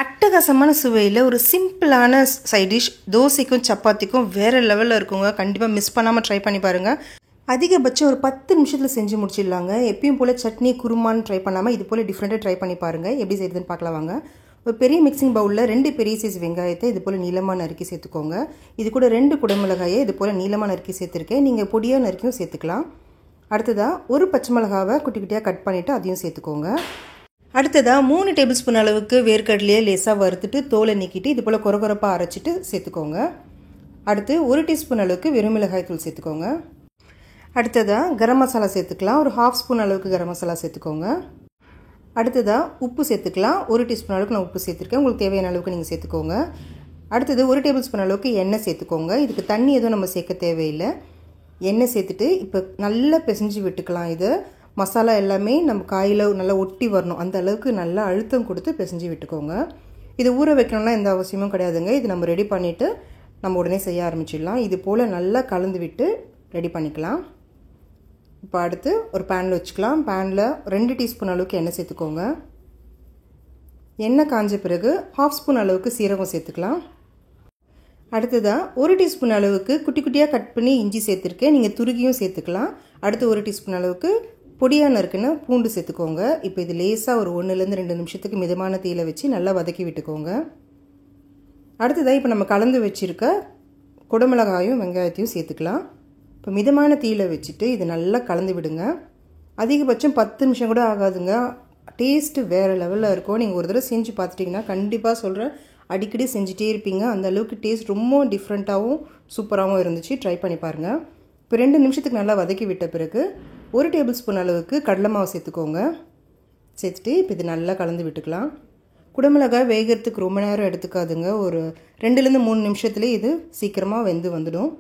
அட்டகாசமான சுவையில் ஒரு சிம்பிளான சைட் டிஷ் தோசைக்கும் சப்பாத்திக்கும் வேறு லெவலில் இருக்குங்க. கண்டிப்பாக மிஸ் பண்ணாமல் ட்ரை பண்ணி பாருங்கள். அதிகபட்சம் ஒரு 10 நிமிஷத்தில் செஞ்சு முடிச்சிடலாங்க. எப்பயும் போல் சட்னி குருமான்னு ட்ரை பண்ணாமல் இது போல் டிஃப்ரெண்ட்டாக ட்ரை பண்ணி பாருங்கள். எப்படி செய்யுதுன்னு பார்க்கலாம் வாங்க. ஒரு பெரிய மிக்சிங் பவுலில் 2 பெரிய சைஸ் வெங்காயத்தை இது போல் நீளமாக நறுக்கி சேர்த்துக்கோங்க. இது கூட 2 குடமிளகாயை இது போல் நீளமாக நறுக்கி சேர்த்துருக்கேன். நீங்கள் பொடியாக நறுக்கியும் சேர்த்துக்கலாம். அடுத்ததாக ஒரு பச்சை மிளகாவை குட்டி குட்டியாக கட் பண்ணிவிட்டு அதையும் சேர்த்துக்கோங்க. அடுத்ததாக 3 டேபிள் ஸ்பூன் அளவுக்கு வேர்க்கடலையை லேசாக வறுத்துட்டு தோலை நீக்கிட்டு இது போல் கொரகொரப்பாக அரைச்சிட்டு சேர்த்துக்கோங்க. அடுத்து 1 டீஸ்பூன் அளவுக்கு வெறும் மிளகாய் தூள் சேர்த்துக்கோங்க. அடுத்ததாக கரம் மசாலா சேர்த்துக்கலாம். ஒரு 1/2 ஸ்பூன் அளவுக்கு கரம் மசாலா சேர்த்துக்கோங்க. அடுத்ததாக உப்பு சேர்த்துக்கலாம். 1 டீஸ்பூன் அளவுக்கு நான் உப்பு சேர்த்துருக்கேன். உங்களுக்கு தேவையான அளவுக்கு நீங்கள் சேர்த்துக்கோங்க. அடுத்தது 1 டேபிள் ஸ்பூன் அளவுக்கு எண்ணெய் சேர்த்துக்கோங்க. இதுக்கு தண்ணி எதுவும் நம்ம சேர்க்க தேவையில்லை. எண்ணெய் சேர்த்துட்டு இப்போ நல்லா பிசைஞ்சு விட்டுக்கலாம். இது மசாலா எல்லாமே நம்ம காயில் நல்லா ஒட்டி வரணும். அந்த அளவுக்கு நல்லா அழுத்தம் கொடுத்து பிசைஞ்சு விட்டுக்கோங்க. இது ஊற வைக்கணும்னா எந்த அவசியமும் கிடையாதுங்க. இது நம்ம ரெடி பண்ணிவிட்டு நம்ம உடனே செய்ய ஆரம்பிச்சிடலாம். இது போல் நல்லா கலந்து விட்டு ரெடி பண்ணிக்கலாம். இப்போ அடுத்து ஒரு பேனில் வச்சுக்கலாம். பேனில் 2 டீஸ்பூன் அளவுக்கு எண்ணெய் சேர்த்துக்கோங்க. எண்ணெய் காஞ்ச பிறகு 1/2 ஸ்பூன் அளவுக்கு சீரகம் சேர்த்துக்கலாம். அடுத்ததாக 1 டீஸ்பூன் அளவுக்கு குட்டி குட்டியாக கட் பண்ணி இஞ்சி சேர்த்துருக்கேன். நீங்கள் துருகியும் சேர்த்துக்கலாம். அடுத்து 1 டீஸ்பூன் அளவுக்கு பொடியாக நறுக்குன்னு பூண்டு சேர்த்துக்கோங்க. இப்போ இது லேசாக ஒரு 1லேருந்து 2 நிமிஷத்துக்கு மிதமான தீயில வச்சு நல்லா வதக்கி விட்டுக்கோங்க. அடுத்ததாக இப்போ நம்ம கலந்து வச்சுருக்க குடமிளகாயும் வெங்காயத்தையும் சேர்த்துக்கலாம். இப்போ மிதமான தீயில வச்சுட்டு இது நல்லா கலந்து விடுங்க. அதிகபட்சம் 10 நிமிஷம் கூட ஆகாதுங்க. டேஸ்ட்டு வேறு லெவலில் இருக்கும். நீங்கள் ஒரு தடவை செஞ்சு பார்த்துட்டிங்கன்னா கண்டிப்பாக சொல்கிறேன், அடிக்கடி செஞ்சுட்டே இருப்பீங்க. அந்த அளவுக்கு டேஸ்ட் ரொம்ப டிஃப்ரெண்ட்டாகவும் சூப்பராகவும் இருந்துச்சு. ட்ரை பண்ணி பாருங்கள். இப்போ 2 நிமிஷத்துக்கு நல்லா வதக்கி விட்ட பிறகு 1 டேபிள் ஸ்பூன் அளவுக்கு கடலை மாவு சேர்த்துக்கோங்க. சேர்த்துட்டு இப்போ இது நல்லா கலந்து விட்டுக்கலாம். குடமிளகாய் வேகிறதுக்கு ரொம்ப நேரம் எடுத்துக்காதுங்க. ஒரு 2லேருந்து 3 நிமிஷத்துலேயே இது சீக்கிரமாக வெந்து வந்துடும்.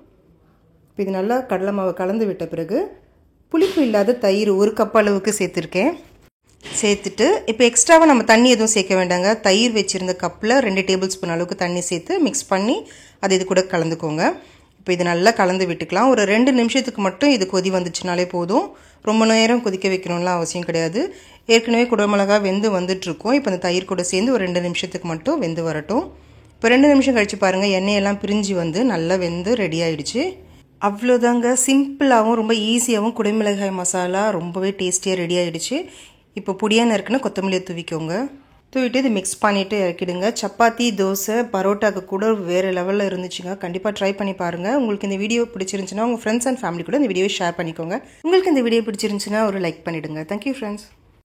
இப்போ இது நல்லா கடலை மாவை கலந்து விட்ட பிறகு புளிப்பு இல்லாத தயிர் 1 கப் அளவுக்கு சேர்த்துருக்கேன். சேர்த்துட்டு இப்போ எக்ஸ்ட்ராவாக நம்ம தண்ணி எதுவும் சேர்க்க வேண்டாங்க. தயிர் வச்சுருந்த கப்பில் 2 டேபிள் ஸ்பூன் அளவுக்கு தண்ணி சேர்த்து மிக்ஸ் பண்ணி அது இது கூட கலந்துக்கோங்க. இப்போ இது நல்லா கலந்து விட்டுக்கலாம். ஒரு 2 நிமிஷத்துக்கு மட்டும் இது கொதி வந்துச்சுனாலே போதும். ரொம்ப நேரம் கொதிக்க வைக்கணும்லாம் அவசியம் கிடையாது. ஏற்கனவே குடமிளகா வெந்து வந்துட்டுருக்கோம். இப்போ அந்த தயிர் கூட சேர்ந்து ஒரு 2 நிமிஷத்துக்கு மட்டும் வெந்து வரட்டும். இப்போ 2 நிமிஷம் கழித்து பாருங்கள், எண்ணெயெல்லாம் பிரிஞ்சு வந்து நல்லா வெந்து ரெடி ஆகிடுச்சு. அவ்வளோதாங்க. சிம்பிளாகவும் ரொம்ப ஈஸியாகவும் குடமிளகாய் மசாலா ரொம்பவே டேஸ்டியாக ரெடி ஆகிடுச்சு. இப்போ பொடியாக நறுக்குன்னு கொத்தமல்லியை தூவிக்கோங்க. தூவிட்டு இது மிக்ஸ் பண்ணிவிட்டு இறக்கிடுங்க. சப்பாத்தி, தோசை, பரோட்டாக்கு கூட வேறு லெவலில் இருந்துச்சுங்க. கண்டிப்பாக ட்ரை பண்ணி பாருங்கள். உங்களுக்கு இந்த வீடியோ பிடிச்சிருந்துச்சுன்னா உங்கள் ஃப்ரெண்ட்ஸ் அண்ட் ஃபேமிலி கூட இந்த வீடியோவை ஷேர் பண்ணிக்கோங்க. உங்களுக்கு இந்த வீடியோ பிடிச்சிருந்துச்சுன்னா ஒரு லைக் பண்ணிவிடுங்க. Thank you friends.